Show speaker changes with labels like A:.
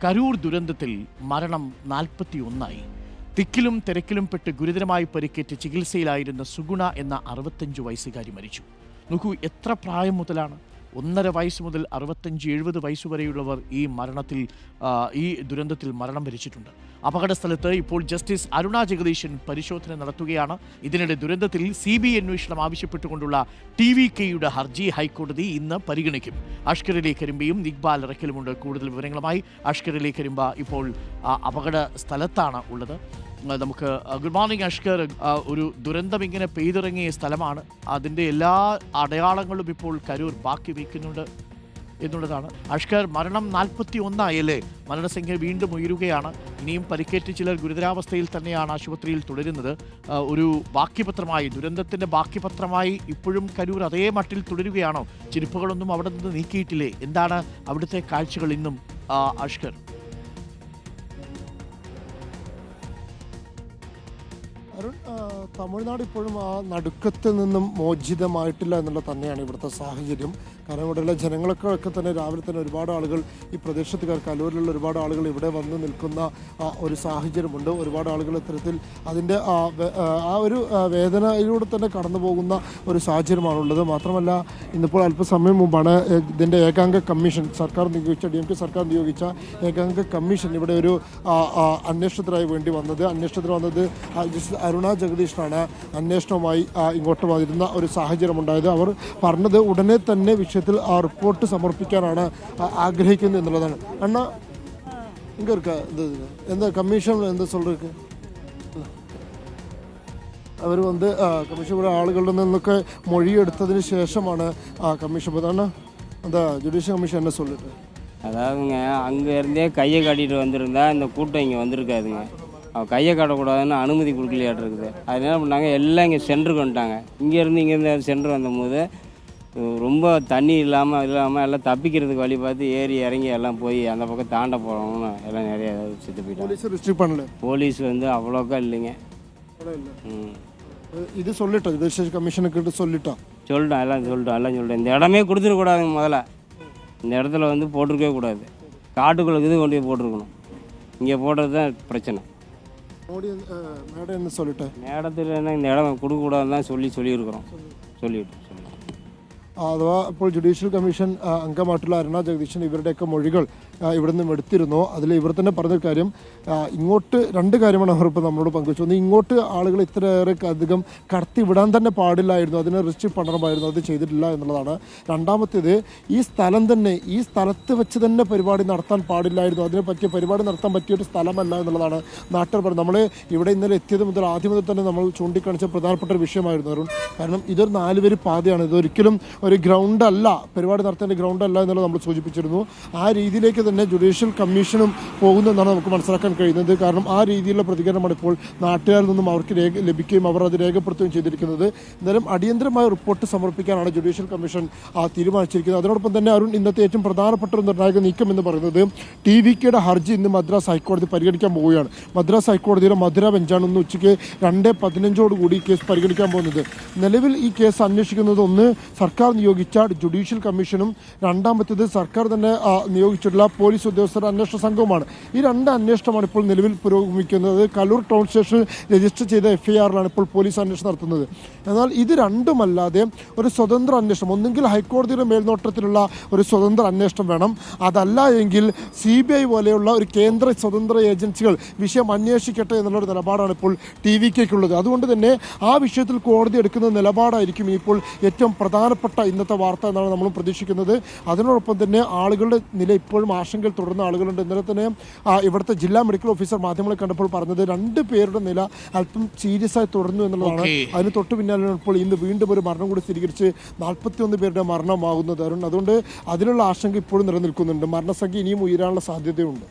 A: കരൂർ ദുരന്തത്തിൽ മരണം 41. തിക്കിലും തിരക്കിലും പെട്ട് ഗുരുതരമായി പരിക്കേറ്റ് ചികിത്സയിലായിരുന്ന സുഗുണ എന്ന 65 വയസ്സുകാരി മരിച്ചു. നോക്കൂ, എത്ര പ്രായം മുതലാണ്? 1.5 വയസ്സ് മുതൽ 65-70 വയസ്സുവരെയുള്ളവർ ഈ ദുരന്തത്തിൽ മരണം വരിച്ചിട്ടുണ്ട്. അപകട സ്ഥലത്ത് ഇപ്പോൾ ജസ്റ്റിസ് അരുണ ജഗദീശൻ പരിശോധന നടത്തുകയാണ്. ഇതിനിടെ ദുരന്തത്തിൽ CBI അന്വേഷണം ആവശ്യപ്പെട്ടുകൊണ്ടുള്ള TVKയുടെ ഹർജി ഹൈക്കോടതി ഇന്ന് പരിഗണിക്കും. അഷ്കർ അലി കരിമ്പയും ഇക്ബാൽ ഇറക്കലുമുണ്ട്. കൂടുതൽ വിവരങ്ങളുമായി അഷ്കർ അലി കരിമ്പ ഇപ്പോൾ അപകട സ്ഥലത്താണ് ഉള്ളത്. നമുക്ക് ഗുഡ് മോർണിംഗ് അഷ്കർ. ഒരു ദുരന്തം ഇങ്ങനെ പെയ്തിറങ്ങിയ സ്ഥലമാണ്. അതിൻ്റെ എല്ലാ അടയാളങ്ങളും ഇപ്പോൾ കരൂർ ബാക്കി വയ്ക്കുന്നുണ്ട് എന്നുള്ളതാണ്. അഷ്കർ, മരണം 41 ആയല്ലേ? മരണസംഖ്യ വീണ്ടും ഉയരുകയാണ്. ഇനിയും പരിക്കേറ്റ് ചിലർ ഗുരുതരാവസ്ഥയിൽ തന്നെയാണ് ആശുപത്രിയിൽ തുടരുന്നത്. ഒരു ബാക്കിപത്രമായി, ദുരന്തത്തിൻ്റെ ബാക്കിപത്രമായി ഇപ്പോഴും കരൂർ അതേ മട്ടിൽ തുടരുകയാണോ? ചെരുപ്പുകളൊന്നും അവിടെ നിന്ന് നീക്കിയിട്ടില്ലേ? എന്താണ് അവിടുത്തെ കാഴ്ചകൾ ഇന്നും അഷ്കർ?
B: അരുൺ, തമിഴ്നാട് ഇപ്പോഴും ആ നടുക്കത്തിൽ നിന്നും മോചിതമായിട്ടില്ല എന്നുള്ള തന്നെയാണ് ഇവിടുത്തെ സാഹചര്യം. കാരണം ഇവിടെയുള്ള ജനങ്ങളൊക്കെ തന്നെ രാവിലെ തന്നെ ഒരുപാട് ആളുകൾ, ഈ പ്രദേശത്തുകാർ, കലൂരിലുള്ള ഒരുപാട് ആളുകൾ ഇവിടെ വന്ന് നിൽക്കുന്ന ഒരു സാഹചര്യമുണ്ട്. ഒരുപാട് ആളുകൾ ഇത്തരത്തിൽ അതിൻ്റെ ആ ഒരു വേദനയിലൂടെ തന്നെ കടന്നു പോകുന്ന ഒരു സാഹചര്യമാണുള്ളത്. മാത്രമല്ല, ഇന്നിപ്പോൾ അല്പസമയം മുമ്പാണ് ഇതിൻ്റെ ഏകാംഗ കമ്മീഷൻ, DMK സർക്കാർ നിയോഗിച്ച ഏകാംഗ കമ്മീഷൻ ഇവിടെ ഒരു അന്വേഷണത്തിനായി വേണ്ടി വന്നത്. അന്വേഷണത്തിന് വന്നത് ജസ്റ്റിസ് അരുണ ജഗദീഷനാണ്. അന്വേഷണവുമായി ഇങ്ങോട്ട് വന്നിരുന്ന ഒരു സാഹചര്യമുണ്ടായത്. അവർ പറഞ്ഞത് ഉടനെ തന്നെ വിഷയത്തിൽ ആ റിപ്പോർട്ട് സമർപ്പിക്കാനാണ് ആഗ്രഹിക്കുന്നത് എന്നുള്ളതാണ്. അണ്ണാ ഇങ്ങ இருக்க എന്താ കമ്മീഷൻ എന്താ சொல்றதுக்கு അവർ വന്ന് കമ്മീഷൻ ആളുകളുടെ നിന്നൊക്കെ മൊഴിയെടുത്തതിന് ശേഷമാണ് കമ്മീഷൻ അണ്ണാ എന്താ ജുഡീഷ്യൽ കമ്മീഷൻ என்ன சொல்லிட்டு?
C: அதாவதுங்க, அங்கேருந்தே கையை காட்டிட்டு வந்திருந்தா இந்த கூட்டம் இங்கே வந்திருக்காதுங்க. அவள் கையை காட்டக்கூடாதுன்னு அனுமதி கொடுக்கலையாட்டு இருக்குது. அது என்ன பண்ணாங்க, எல்லாம் இங்கே சென்டருக்கு வந்துட்டாங்க. இங்கேருந்து சென்டர் வந்தபோது ரொம்ப தண்ணி இல்லாமல் எல்லாம் தப்பிக்கிறதுக்கு வழி பார்த்து ஏறி இறங்கி எல்லாம் போய் அந்த பக்கம் தாண்ட போகிறவங்க எல்லாம் நிறைய செத்து போயிட்டாங்க. போலீஸ் வந்து அவ்வளோக்கா இல்லைங்க.
B: இது சொல்லிட்டோம், ஜுடிஷியல் கமிஷனுக்கு சொல்லிட்டோம்.
C: எல்லாம் சொல்லிட்டோம். இந்த இடமே கொடுத்துருக்கூடாதுங்க. முதல்ல இந்த இடத்துல வந்து போட்டிருக்கவே கூடாது. காட்டுக்குள்ளே இது கொண்டு போய் போட்டிருக்கணும். இங்கே போடுறது தான் பிரச்சனை.
B: மேடம் என்ன சொல்லிட்டேன்,
C: மேடத்தில் என்ன இந்த இடம் கொடுக்கக்கூடாதுன்னு தான் சொல்லியிருக்கிறோம். சொல்லிவிட்டு
B: അഥവാ ഇപ്പോൾ ജുഡീഷ്യൽ കമ്മീഷൻ അംഗമായിട്ടുള്ള അരുണ ജഗദീശൻ ഇവരുടെയൊക്കെ മൊഴികൾ ഇവിടെ നിന്നും എടുത്തിരുന്നു. അതിൽ ഇവർ തന്നെ പറഞ്ഞൊരു കാര്യം, ഇങ്ങോട്ട് 2 കാര്യമാണ് അവർ ഇപ്പോൾ നമ്മളോട് പങ്കുവച്ചു. ഒന്ന്, ഇങ്ങോട്ട് ആളുകൾ ഇത്രയേറെ അധികം കടത്തി വിടാൻ തന്നെ പാടില്ലായിരുന്നു, അതിനെ റിസ്ട്രിക്ട് പഠനമായിരുന്നു, അത് ചെയ്തിട്ടില്ല എന്നുള്ളതാണ്. രണ്ടാമത്തേത്, ഈ സ്ഥലം തന്നെ, ഈ സ്ഥലത്ത് വെച്ച് തന്നെ പരിപാടി നടത്താൻ പാടില്ലായിരുന്നു, അതിനെ പറ്റിയ പരിപാടി നടത്താൻ പറ്റിയൊരു സ്ഥലമല്ല എന്നുള്ളതാണ് നാട്ടുകാർ പറയുന്നത്. നമ്മൾ ഇവിടെ ഇന്നലെ എത്തിയത് മുതൽ ആദ്യം മുതൽ തന്നെ നമ്മൾ ചൂണ്ടിക്കാണിച്ച പ്രധാനപ്പെട്ട ഒരു വിഷയമായിരുന്നു അരുൺ. കാരണം ഇതൊരു 4 വരി പാതയാണ്, ഇതൊരിക്കലും ഒരു ഗ്രൗണ്ട് അല്ല, പരിപാടി നടത്തേണ്ട ഗ്രൗണ്ട് അല്ല എന്നുള്ളത് നമ്മൾ സൂചിപ്പിച്ചിരുന്നു. ആ രീതിയിലേക്ക് തന്നെ ജുഡീഷ്യൽ കമ്മീഷനും പോകുന്നതെന്നാണ് നമുക്ക് മനസ്സിലാക്കാൻ കഴിയുന്നത്. കാരണം ആ രീതിയിലുള്ള പ്രതികരണമാണ് ഇപ്പോൾ നാട്ടുകാരിൽ നിന്നും അവർക്ക് ലഭിക്കുകയും അവർ അത് രേഖപ്പെടുത്തുകയും ചെയ്തിരിക്കുന്നത്. എന്നാലും അടിയന്തരമായ റിപ്പോർട്ട് സമർപ്പിക്കാനാണ് ജുഡീഷ്യൽ കമ്മീഷൻ തീരുമാനിച്ചിരിക്കുന്നത്. അതോടൊപ്പം തന്നെ അരുൺ, ഇന്നത്തെ ഏറ്റവും പ്രധാനപ്പെട്ട ഒരു നിർണായക നീക്കം എന്ന് പറയുന്നത് TVKയുടെ ഹർജി ഇന്ന് മദ്രാസ് ഹൈക്കോടതി പരിഗണിക്കാൻ പോവുകയാണ്. മദ്രാസ് ഹൈക്കോടതിയുടെ മധുര ബെഞ്ചാണ് ഇന്ന് ഉച്ചയ്ക്ക് 2:15 കേസ് പരിഗണിക്കാൻ പോകുന്നത്. നിലവിൽ ഈ കേസ് അന്വേഷിക്കുന്നത്, ഒന്ന് സർക്കാർ നിയോഗിച്ച ജുഡീഷ്യൽ കമ്മീഷനും രണ്ടാമത്തേത് സർക്കാർ തന്നെ നിയോഗിച്ചിട്ടുള്ള പോലീസ് ഉദ്യോഗസ്ഥരുടെ അന്വേഷണ സംഘവുമാണ്. ഈ 2 അന്വേഷണമാണ് ഇപ്പോൾ നിലവിൽ പുരോഗമിക്കുന്നത്. കലൂർ ടൗൺ സ്റ്റേഷനിൽ രജിസ്റ്റർ ചെയ്ത FIRലാണ് ഇപ്പോൾ പോലീസ് അന്വേഷണം നടത്തുന്നത്. എന്നാൽ ഇത് രണ്ടുമല്ലാതെ ഒരു സ്വതന്ത്ര അന്വേഷണം, ഒന്നെങ്കിൽ ഹൈക്കോടതിയുടെ മേൽനോട്ടത്തിലുള്ള ഒരു സ്വതന്ത്ര അന്വേഷണം വേണം, അതല്ല എങ്കിൽ CBI പോലെയുള്ള ഒരു കേന്ദ്ര സ്വതന്ത്ര ഏജൻസികൾ വിഷയം അന്വേഷിക്കട്ടെ എന്നുള്ളൊരു നിലപാടാണ് ഇപ്പോൾ TVKയ്ക്കുള്ളത്. അതുകൊണ്ട് തന്നെ ആ വിഷയത്തിൽ കോടതി എടുക്കുന്ന നിലപാടായിരിക്കും ഇപ്പോൾ ഏറ്റവും പ്രധാനപ്പെട്ട ഇന്നത്തെ വാർത്ത എന്നാണ് നമ്മൾ പ്രതീക്ഷിക്കുന്നത്. അതിനോടൊപ്പം തന്നെ ആളുകളുടെ നില ഇപ്പോഴും ആശങ്കയിൽ തുടരുന്ന ആളുകളുണ്ട്. ഇന്നലെ തന്നെ ഇവിടുത്തെ ജില്ലാ മെഡിക്കൽ ഓഫീസർ മാധ്യമങ്ങളെ കണ്ടപ്പോൾ പറഞ്ഞത് 2 പേരുടെ നില അല്പം സീരിയസ് ആയി തുടരുന്നു എന്നുള്ളതാണ്. അതിന് തൊട്ട് പിന്നാലെ ഇപ്പോൾ ഇന്ന് വീണ്ടും ഒരു മരണം കൂടി സ്ഥിരീകരിച്ച് 41 പേരുടെ മരണമാകുന്നത്. അതുകൊണ്ട് അതിനുള്ള ആശങ്ക ഇപ്പോഴും നിലനിൽക്കുന്നുണ്ട്. മരണസംഖ്യ ഇനിയും ഉയരാനുള്ള സാധ്യതയുണ്ട്.